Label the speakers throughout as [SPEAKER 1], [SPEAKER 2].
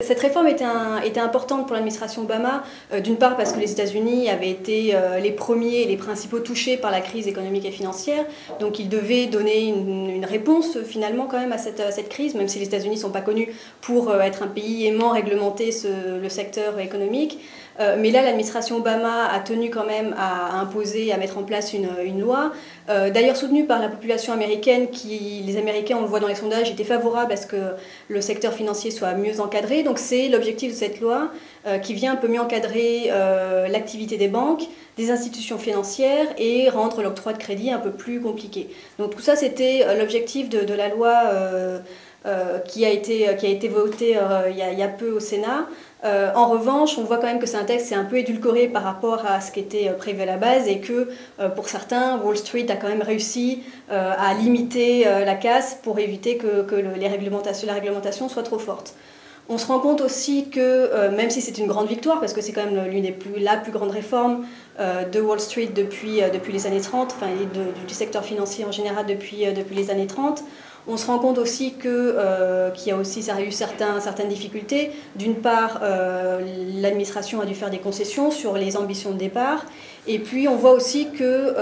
[SPEAKER 1] Cette réforme était importante pour l'administration Obama, d'une part parce que les États-Unis avaient été les premiers et les principaux touchés par la crise économique et financière, donc ils devaient donner une réponse finalement quand même à cette crise, même si les États-Unis ne sont pas connus pour être un pays aimant réglementer le secteur économique. Mais là, l'administration Obama a tenu quand même à imposer, à mettre en place une loi, d'ailleurs soutenue par la population américaine, les Américains, on le voit dans les sondages, étaient favorables à ce que le secteur financier soit mieux encadré. Donc c'est l'objectif de cette loi qui vient un peu mieux encadrer l'activité des banques, des institutions financières et rendre l'octroi de crédit un peu plus compliqué. Donc tout ça, c'était l'objectif de la loi qui a été votée il y a peu au Sénat. En revanche, on voit quand même que c'est un texte qui est un peu édulcoré par rapport à ce qui était prévu à la base et que pour certains, Wall Street a quand même réussi à limiter la casse pour éviter que la réglementation soit trop forte. On se rend compte aussi que, même si c'est une grande victoire, parce que c'est quand même la plus grande réforme de Wall Street depuis les années 30, enfin du secteur financier en général depuis les années 30, on se rend compte aussi qu'il y a aussi eu certaines difficultés. D'une part, l'administration a dû faire des concessions sur les ambitions de départ. Et puis on voit aussi que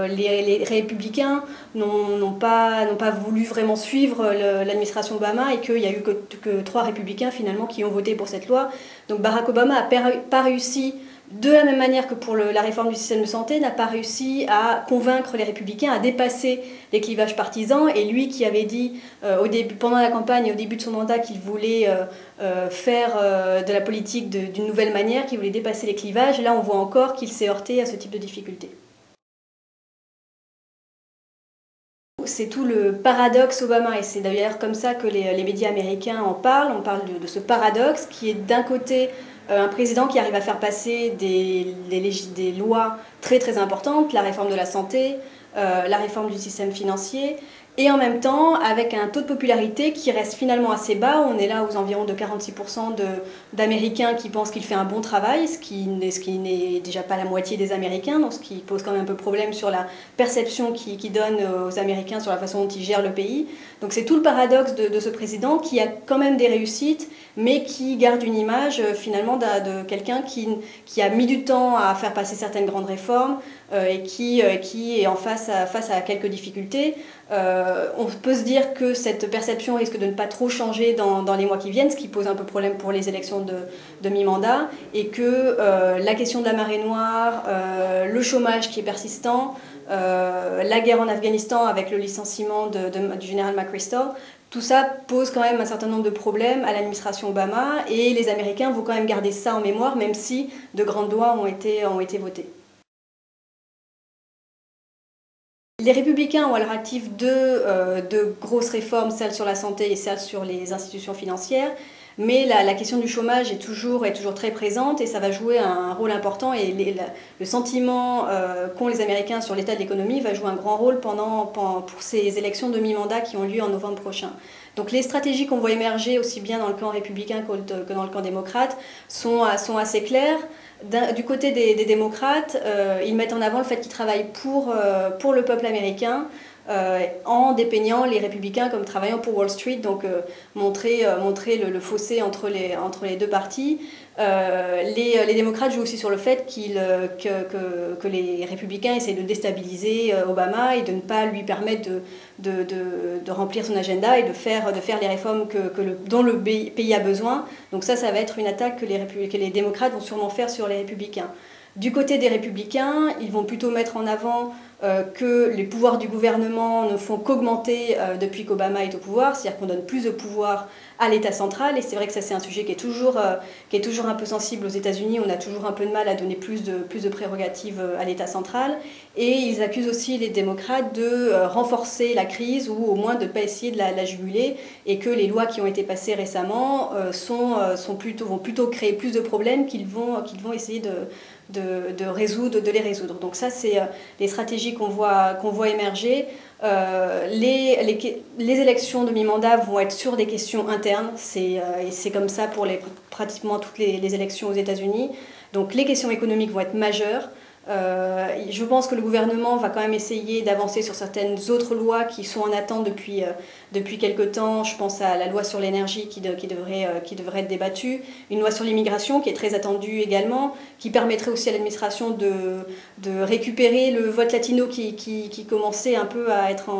[SPEAKER 1] les républicains n'ont pas voulu vraiment suivre l'administration Obama et qu'il n'y a eu que 3 républicains finalement qui ont voté pour cette loi. Donc Barack Obama n'a pas réussi, de la même manière que pour la réforme du système de santé, n'a pas réussi à convaincre les républicains à dépasser les clivages partisans. Et lui qui avait dit pendant la campagne, au début de son mandat, qu'il voulait faire de la politique d'une nouvelle manière, qu'il voulait dépasser les clivages, là on voit encore qu'il s'est heurté à ce type de difficultés. C'est tout le paradoxe Obama, et c'est d'ailleurs comme ça que les médias américains en parlent. On parle de ce paradoxe qui est d'un côté un président qui arrive à faire passer des lois très très importantes, la réforme de la santé, la réforme du système financier, et en même temps avec un taux de popularité qui reste finalement assez bas. On est là aux environs de 46% d'Américains qui pensent qu'il fait un bon travail, ce qui n'est déjà pas la moitié des Américains, donc ce qui pose quand même un peu problème sur la perception qu'il donne aux Américains sur la façon dont ils gèrent le pays. Donc c'est tout le paradoxe de ce président qui a quand même des réussites, mais qui garde une image finalement de quelqu'un qui a mis du temps à faire passer certaines grandes réformes et qui est face à quelques difficultés. On peut se dire que cette perception risque de ne pas trop changer dans les mois qui viennent, ce qui pose un peu problème pour les élections de mi-mandat, et que la question de la marée noire, le chômage qui est persistant, la guerre en Afghanistan avec le licenciement du général McChrystal, tout ça pose quand même un certain nombre de problèmes à l'administration Obama, et les Américains vont quand même garder ça en mémoire, même si de grandes lois ont été votées. Les républicains ont à leur actif deux grosses réformes, celle sur la santé et celle sur les institutions financières, mais la question du chômage est toujours très présente et ça va jouer un rôle important, et le sentiment qu'ont les Américains sur l'état de l'économie va jouer un grand rôle pour ces élections de mi-mandat qui ont lieu en novembre prochain. Donc les stratégies qu'on voit émerger aussi bien dans le camp républicain que dans le camp démocrate sont assez claires. Du côté des démocrates, ils mettent en avant le fait qu'ils travaillent pour le peuple américain, en dépeignant les républicains comme travaillant pour Wall Street, donc montrer le fossé entre les deux partis. Les démocrates jouent aussi sur le fait que les républicains essaient de déstabiliser Obama et de ne pas lui permettre de remplir son agenda et de faire les réformes dont le pays a besoin. Donc ça va être une attaque que les démocrates vont sûrement faire sur les républicains. Du côté des républicains, ils vont plutôt mettre en avant que les pouvoirs du gouvernement ne font qu'augmenter depuis qu'Obama est au pouvoir, c'est-à-dire qu'on donne plus de pouvoir à l'État central, et c'est vrai que ça c'est un sujet qui est toujours un peu sensible aux États-Unis. On a toujours un peu de mal à donner plus de prérogatives à l'État central, et ils accusent aussi les démocrates de renforcer la crise ou au moins de ne pas essayer de la juguler, et que les lois qui ont été passées récemment vont plutôt créer plus de problèmes qu'ils vont essayer de les résoudre. Donc ça, c'est les stratégies qu'on voit émerger. Les élections de mi-mandat vont être sur des questions internes, et c'est comme ça pour pratiquement toutes les élections aux États-Unis. Donc les questions économiques vont être majeures. Je pense que le gouvernement va quand même essayer d'avancer sur certaines autres lois qui sont en attente depuis quelque temps. Je pense à la loi sur l'énergie qui devrait être débattue, une loi sur l'immigration qui est très attendue également, qui permettrait aussi à l'administration de récupérer le vote latino qui commençait un peu à être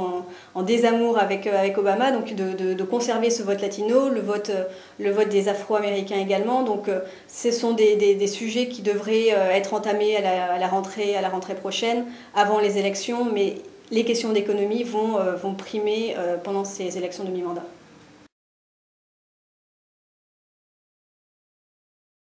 [SPEAKER 1] en désamour avec Obama, donc de conserver ce vote latino, le vote des Afro-Américains également. Donc ce sont des sujets qui devraient être entamés à la rentrée prochaine, avant les élections, mais les questions d'économie vont primer pendant ces élections de mi-mandat.